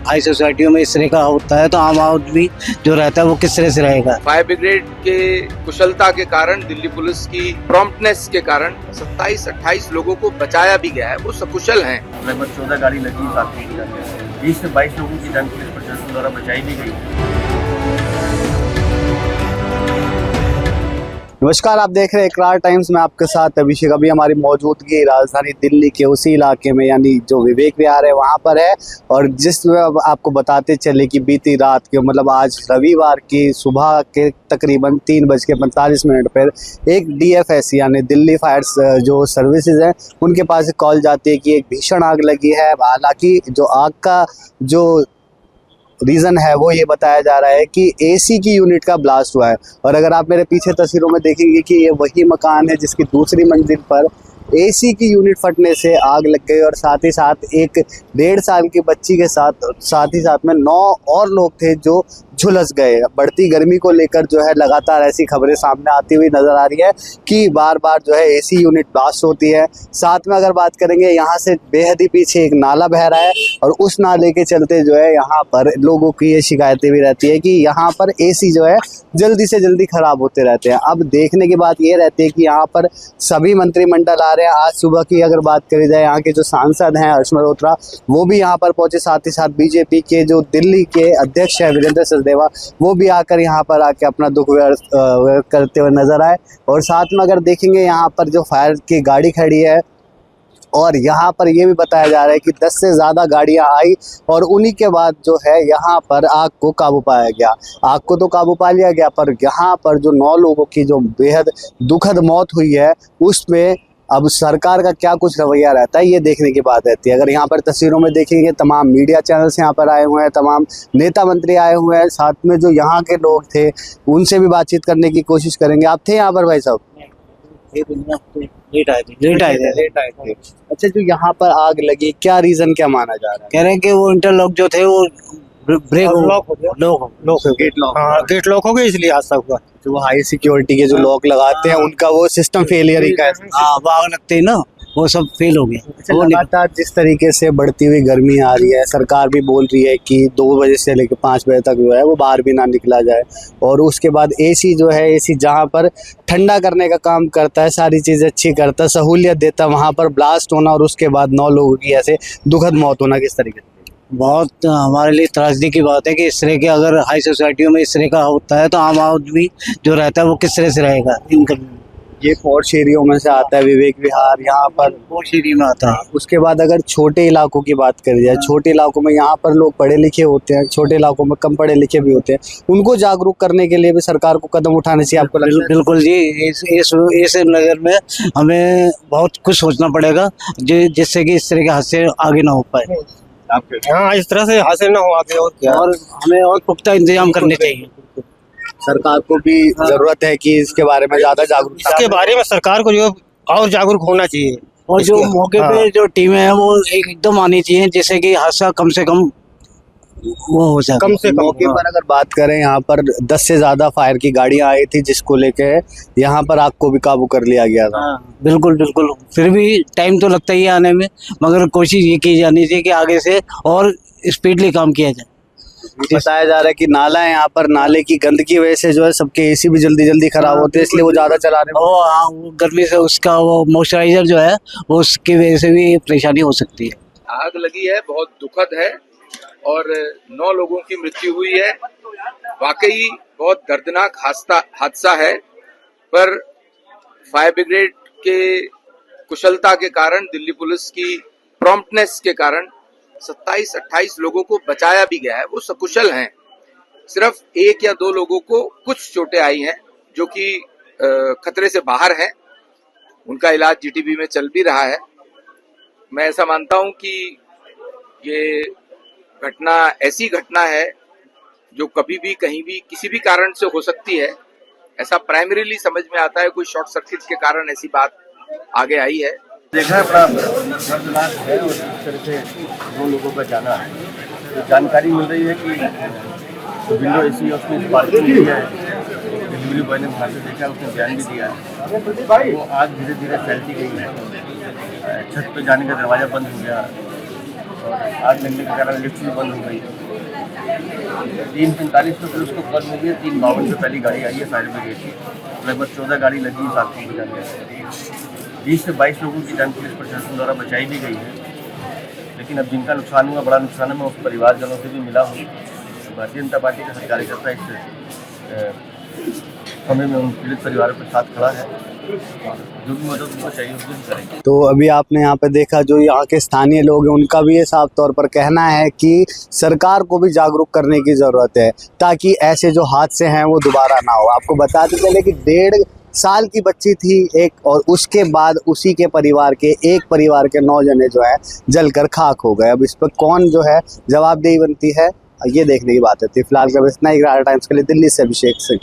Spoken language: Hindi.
हाई सोसाइटियों में इस तरह का होता है तो आम आदमी जो रहता है वो किस तरह से रहेगा। फायर ब्रिगेड के कुशलता के कारण, दिल्ली पुलिस की प्रॉम्प्टनेस के कारण 27-28 लोगों को बचाया भी गया है। वो सकुशल हैं। लगभग 14 गाड़ी लगी, 20 से 22 लोगों की जान पुलिस प्रशासन द्वारा बचाई भी गई। नमस्कार, आप देख रहे हैं इकरार टाइम्स में आपके साथ अभिषेक। अभी हमारी मौजूदगी राजधानी दिल्ली के उसी इलाके में यानी जो विवेक विहार है वहाँ पर है, और जिसमें अब आपको बताते चले कि बीती रात के मतलब आज रविवार की सुबह के तकरीबन 3:45 पर एक DFS यानी दिल्ली फायर जो सर्विसेज है उनके पास कॉल जाती है कि एक भीषण आग लगी है। हालांकि जो आग का जो रीज़न है वो ये बताया जा रहा है कि AC की यूनिट का ब्लास्ट हुआ है। और अगर आप मेरे पीछे तस्वीरों में देखेंगे कि ये वही मकान है जिसकी दूसरी मंजिल पर AC की यूनिट फटने से आग लग गई, और साथ ही साथ एक 1.5 साल की बच्ची के साथ ही साथ में 9 और लोग थे जो झुलस गए। बढ़ती गर्मी को लेकर जो है लगातार ऐसी खबरें सामने आती हुई नजर आ रही है कि बार बार जो है AC यूनिट ब्लास्ट होती है। साथ में अगर बात करेंगे यहाँ से बेहद ही पीछे एक नाला बह रहा है, और उस नाले के चलते जो है यहाँ पर लोगों की ये शिकायतें भी रहती है कि यहाँ पर AC जो है जल्दी से जल्दी खराब होते रहते हैं। अब देखने की बात ये रहती है कि यहाँ पर सभी मंत्रिमंडल आ रहे हैं। आज सुबह की अगर बात करी जाए, यहाँ के जो सांसद हैं हर्ष मल्होत्रा वो भी यहाँ पर पहुंचे, साथ ही साथ BJP के जो दिल्ली के अध्यक्ष है वीरेंद्र सचदेवा वो भी आकर यहाँ पर आके अपना दुख व्यक्त करते हुए नजर आए। और साथ में अगर देखेंगे यहाँ पर जो फायर की गाड़ी खड़ी है, और यहाँ पर ये भी बताया जा रहा है कि 10 से ज़्यादा गाड़ियाँ आई और उन्हीं के बाद जो है यहाँ पर आग को काबू पाया गया। आग को तो काबू पा लिया गया, पर यहाँ पर जो 9 लोगों की जो बेहद दुखद मौत हुई है उसमें अब सरकार का क्या कुछ रवैया रहता है ये देखने की बात रहती है। अगर यहाँ पर तस्वीरों में देखेंगे तमाम मीडिया चैनल्स यहाँ पर आए हुए हैं, तमाम नेता मंत्री आए हुए हैं, साथ में जो यहाँ के लोग थे उनसे भी बातचीत करने की कोशिश करेंगे। आप थे यहाँ पर भाई साहब? लेट आए थे। अच्छा, जो यहाँ पर आग लगी क्या रीजन क्या माना जा रहा है? कह रहे हैं कि वो इंटरलॉक जो थे वो ब्रेक गेट लॉक हो गया इसलिए हादसा हुआ। जो वो हाई सिक्योरिटी के जो लॉक लगाते हैं उनका वो सिस्टम फेलियर ही का है। हाँ, वो आग लगते ही ना वो सब फेल हो गया। वो लगातार जिस तरीके से बढ़ती हुई गर्मी आ रही है, सरकार भी बोल रही है कि 2 बजे से लेकर 5 बजे तक जो है वो बाहर भी ना निकला जाए, और उसके बाद AC जो है AC जहाँ पर ठंडा करने का काम करता है, सारी चीज़ें अच्छी करता है, सहूलियत देता है, वहाँ पर ब्लास्ट होना और उसके बाद 9 लोगों की ऐसे दुखद मौत होना किस तरीके से? बहुत हमारे लिए त्रासदी की बात है कि इस तरह के अगर हाई सोसाइटियों में इस तरह का होता है तो आम आदमी जो रहता है वो किस तरह से रहेगा। ये पॉश एरियो में से आता है विवेक विहार, यहाँ पर पॉश एरिया में आता है। उसके बाद अगर छोटे इलाकों की बात करी जाए, छोटे इलाकों में यहाँ पर लोग पढ़े लिखे होते हैं, छोटे इलाकों में कम पढ़े लिखे भी होते हैं, उनको जागरूक करने के लिए भी सरकार को कदम उठाने चाहिए। आपको लगता है? बिल्कुल जी, इस नगर में हमें बहुत कुछ सोचना पड़ेगा जिससे कि इस तरह के हादसे आगे ना हो पाए। हाँ, इस तरह से हासिल ना हो आगे और क्या, और हमें और पुख्ता इंतजाम करने चाहिए। सरकार को भी जरूरत है कि इसके बारे में ज्यादा जागरूकता, इसके बारे में सरकार को जो और जागरूक होना चाहिए। और जो मौके पे जो टीमें हैं वो एकदम आनी चाहिए जिससे कि हादसा कम से कम वो हो जाए। कम से कम मौके पर अगर बात करें, यहाँ पर 10 से ज्यादा फायर की गाड़ियां आई थी जिसको लेके यहाँ पर आग को भी काबू कर लिया गया था। बिल्कुल बिल्कुल, फिर भी टाइम तो लगता ही है आने में, मगर कोशिश ये की जानी चाहिए कि आगे से और स्पीडली काम किया जाए। बताया जा रहा है कि नाला है यहाँ पर, नाले की गंदगी की वजह से जो है सबके AC भी जल्दी जल्दी खराब होते हैं, इसलिए वो ज्यादा चला रहे हैं। हाँ, वो गर्मी से उसका वो मॉइस्चराइजर जो है वो उसकी वजह से भी परेशानी हो सकती है। आग लगी है, बहुत दुखद है और 9 लोगों की मृत्यु हुई है। वाकई बहुत दर्दनाक हादसा है, पर फायर ब्रिगेड के कुशलता के कारण, दिल्ली पुलिस की प्रॉम्प्टनेस के कारण 27-28 लोगों को बचाया भी गया है। वो सकुशल हैं। सिर्फ 1 या 2 लोगों को कुछ चोटें आई हैं जो कि खतरे से बाहर हैं। उनका इलाज GTB में चल भी रहा है। मैं ऐसा मानता हूं कि ये घटना ऐसी घटना है जो कभी भी कहीं भी किसी भी कारण से हो सकती है। ऐसा प्राइमरीली समझ में आता है, कोई शॉर्ट सर्किट के कारण ऐसी बात आगे आई है। देखा बड़ा दर्दनाक है, और इस तरह से 2 लोगों का जाना है। तो जानकारी मिल रही है कि विंडो AC उसमें पार्किंग हुई है। डिलीवरी बॉय ने बाहर से देखा, उसने बयान भी दिया है। वो आग धीरे धीरे फैलती गई है, छत पर जाने का दरवाज़ा बंद हो गया, और आग लगने के कारण लिफ्ट भी बंद हो गई है। 3:45 पर फिर उसको कॉल मिली है, 3:52 पे पहली गाड़ी आई है फायर ब्रिगेड की। लगभग 14 गाड़ी लगी है 7 को बुझाने में। 20 से 22 लोगों की जान पुलिस प्रशासन द्वारा बचाई भी गई है, लेकिन अब जिनका नुकसान हुआ, बड़ा नुकसान है, मैं उस परिवारजनों से भी मिला हूँ। भारतीय जनता पार्टी का हर कार्यकर्ता इस समय में उन पीड़ित परिवारों के साथ खड़ा है, जो भी मदद उनको चाहिए उसको भी करेंगे। तो अभी आपने यहाँ पे देखा, जो यहाँ के स्थानीय लोग हैं उनका भी ये साफ तौर पर कहना है कि सरकार को भी जागरूक करने की ज़रूरत है, ताकि ऐसे जो हादसे हैं वो दोबारा ना हो। आपको बताते चले कि 1.5 साल की बच्ची थी एक, और उसके बाद उसी के परिवार के, एक परिवार के 9 जने जो है जलकर खाक हो गए। अब इस पर कौन जो है जवाबदेही बनती है, ये देखने की बात होती है। फिलहाल का इतना ही। ग्रामीण टाइम्स के लिए दिल्ली से अभिषेक सिंह।